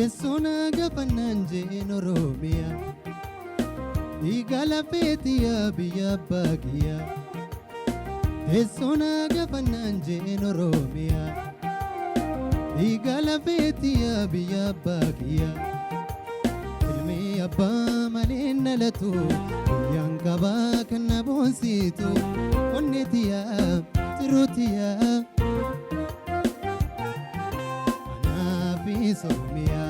Esona gafananje noromia Igala fetia biya bagia Esona gafananje noromia Igala fetia biya bagia Ilmi abba malina latu Yankaba kana bonsitu Onnetia tirutia Anafi somia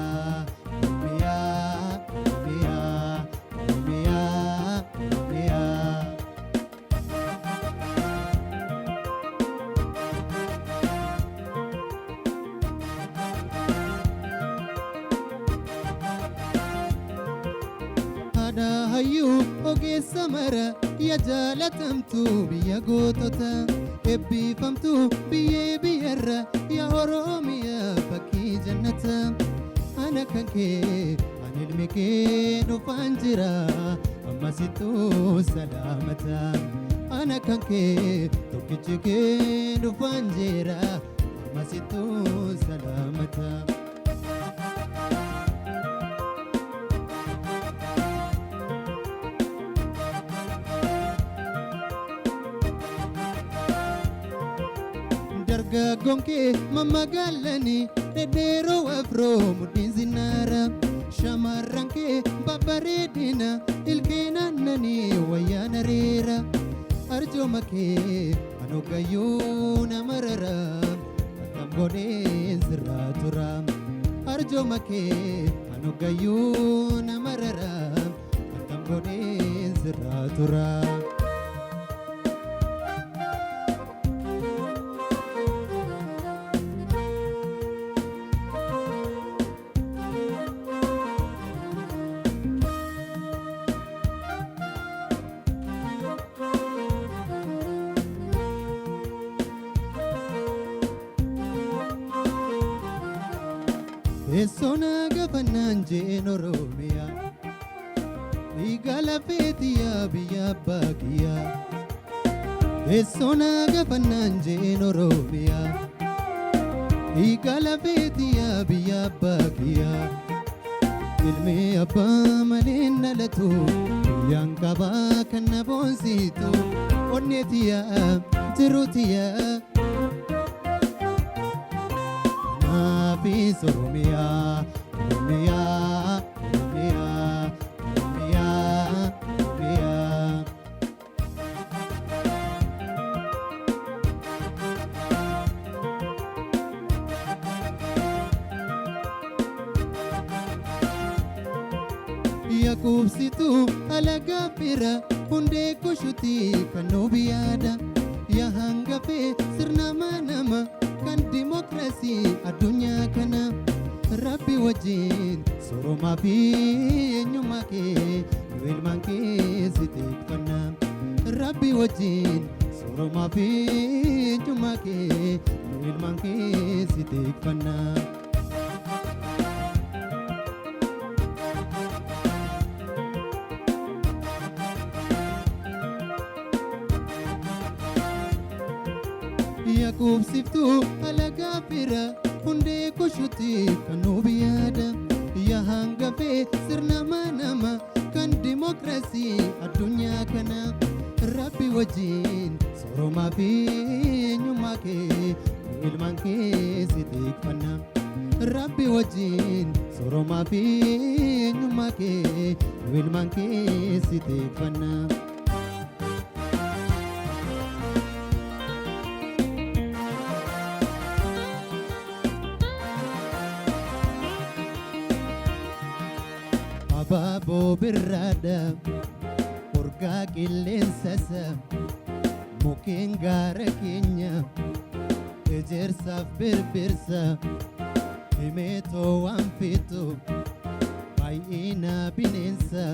Hayu oge samara ya jalatamtu biya gotota ebbi famtu biye biyarra ya oromiya fakki jannata ana kanke anilmike no fanjira amma situ salamata ana kanke tokichike no fanjira amma situ salamata Gonke mama galani dedero afro mudin zinara shamaranke babaredina ilkena nani wayana rera arjo make anogayo namarara atambone zratura arjo make anogayo namarara atambone zratura Esona gafananje noromia Igala fetia biya bagia Esona gafananje noromia Igala fetia biya bagia Ilmi abba malina latu Yankaba kana bonsitu Onnetia tirutia Nafi soromia, romia, romia, romia, romia. Yakub situ alaga pira, hunde kushuti kanobiada. Yahanga fe sirna manama. Kan demokrasi adunya kana Rabbi wajin soroma fi nyumake wilmanke sitik kana Rabbi wajin soroma fi nyumake wilmanke sitik kana Yakub siftu alaga pira hunde kushuti kanobiada Yahanga fe sirna manama kan demokrasi adunya kana Rabbi wajin soroma fi nyumake wilmanke sitik kana Rabbi wajin soroma fi nyumake wilmanke sitik kana Babo birrada urga qilleensasa mukkeen gaara keenya ejersaaf birbirsa himeetoo waan feetu baay'ina bineensa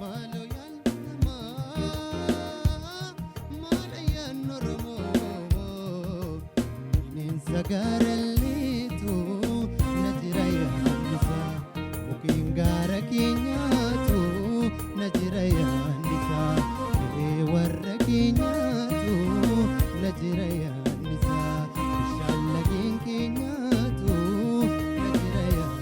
maaloo yaalnamaa maalayaan oromoo bineensa gaaralleetu na jira yaannisa Gara kenyatu najira yandisa warra kenyatu najira yandisa shallagin kenyatu najira yandisa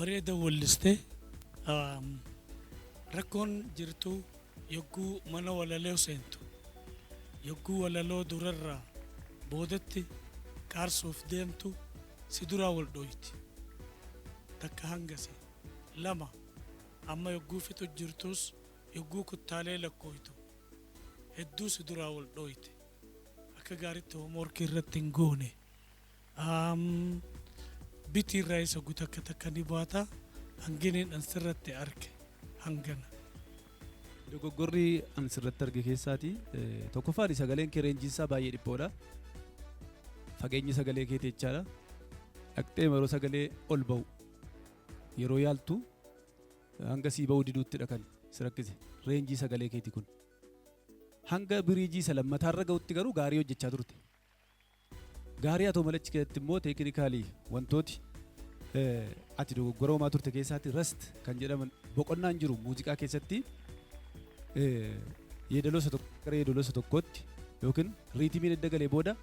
bareeda walliste rakkoon jirtu yogguu mana walaloo seentu yogguu walaloo durarraa boodatti qaarsuuf deemtu si duraa wal dhooyti takka hangase lama amma yogguu fixu jirtus yogguu kuttaalee lakkooytu hedduu si duraa wal dhooyte akka gaaritti hoomworkii irratti hin goone bitii irraa isa gutakka takka ni baata hanginiin an sirratti arge hangana. Dogoggorri an sirratti arge keessaati tokkoffaan sagaleen kee reenjiinsaa baay'ee dhiphoodha. Fageenyi sagalee keetii jechaadha. Dhaqxee yeroo sagalee ol ba'u yeroo yaaltu hanga sii ba'uu diduuttidha kan si rakkise reenjii sagalee keetii kun. Hanga biriijii isa lammataarra ga'utti garuu gaarii hojjechaa turte. Gaarii haa ta'u malachi keessatti immoo teeknikaalii wantooti ati dogoggora uumaa turte keessaatti rest kan jedhaman boqonnaan jiru muuziqaa keessatti yeedaloosa tokko gara yeedaloosa tokkootti yookiin riitimiin edda galee booda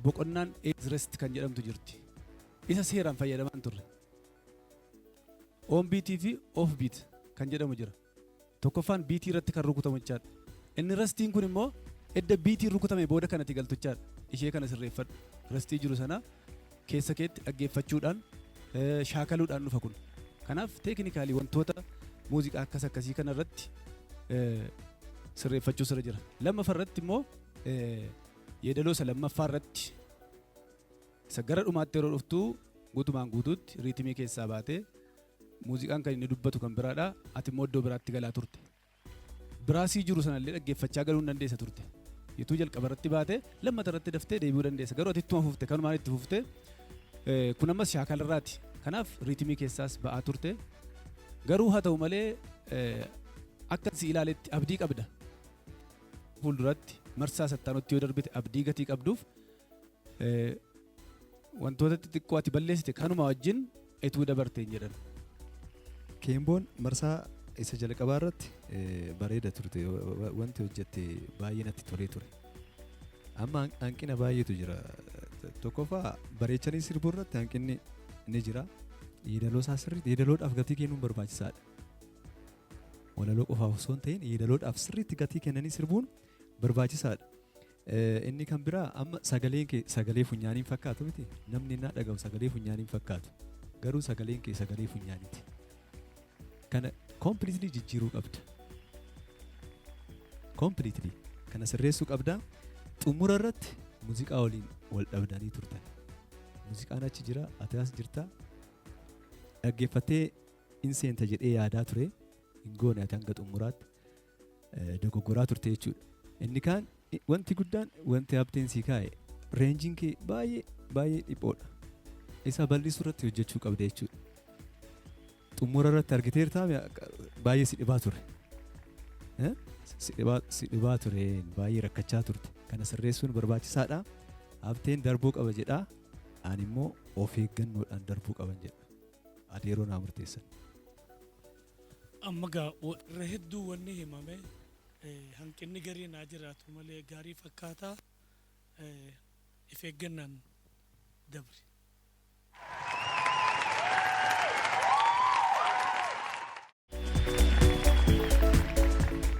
boqonnaan rest kan jedhamtu jirti. Isa seeraan fayyadamaan turre. On beatii fi off beat kan jedhamu jira. Tokkoffaan biitii irratti kan rukutamu jechaadha. Inni restiin kun immoo edda biitiin rukutame booda kanatti galtu jechaadha. Ishee kana sirreeffadhu. Restii jiru sana keessa keetti dhaggeeffachuudhaan shaakaluudhaan dhufa kun. Kanaaf teeknikaalii wantoota muuziqaa akkas akkasii kana irratti sirreeffachuu sirra jira. Lammaffaa irratti immoo yeedaloosa lammaffaa irratti isa gara dhumaatti yeroo dhuftu guutumaan guutuutti riitimii keessaa baatee muuziqaan kan inni dubbatu kan biraadha. Ati immoo iddoo biraatti galaa turte. Biraasii jiru sanallee dhaggeeffachaa galuu hin dandeessa turte. Yetuu jalqaba irratti baatee lammata irratti daftee deebi'uu dandeessa. Garuu ati ittuma fufte kanumaan itti fufte kun ammas shaakalarraati. Kanaaf riitimii keessaas ba'aa turte. Garuu haa ta'u malee akka si ilaaletti abdii qabda. Fuulduratti marsaa sattaanutti yoo darbite abdii gatii qabduuf wantoota xixiqqoo ati balleessite kanuma wajjin etuu dabarte hin jedhan. Keemboon marsaa isa jalqabaa irratti bareeda turte wanti hojjette baay'ee natti tolee ture. Amma hanqina baay'eetu jira. Tokkoffaa bareechanii sirbuu irratti hanqinni ni jira. Yeedaloo isaa sirriitti yeedaloodhaaf gatii kennuun barbaachisaadha. Walaloo qofaaf osoo hin ta'in yeedaloodhaaf sirriitti gatii kennanii sirbuun barbaachisaadha. Inni kan biraa amma sagaleen kee sagalee funyaaniin fakkaatu miti. Namni innaa dhagahu sagalee funyaaniin fakkaatu. Garuu sagaleen kee sagalee funyaaniiti. Kana completely jijjiiruu qabda. Completely kana sirreessuu qabda. Xumura irratti muuziqaa waliin wal dhabdanii turtan. Muuziqaan achi jira, ati as jirta. Dhaggeeffatee in seenta jedhee yaadaa ture. Hin goone ati hanga xumuraatti dogoggoraa turte jechuudha. Inni kaan wanti guddaan wanti hafteen sii kaa'e reenjiin kee baay'ee dhiphoodha. Isa bal'isuu irratti hojjechuu qabda jechuudha. Xumura irratti argiteertaa baay'ee si dhibaa ture. Si dhibaa ture baay'ee rakkachaa turte. Kana sirreessuun barbaachisaadha. Hafteen darbuu qaba jedhaa. Ani immoo of eeggannoodhaan darbuu qaban jedha. Adeeroo naa murteessan. Amma gaa irra hedduu wanni himame hanqinni garii naa jiraatu malee gaarii fakkaataa of eeggannaan dabre.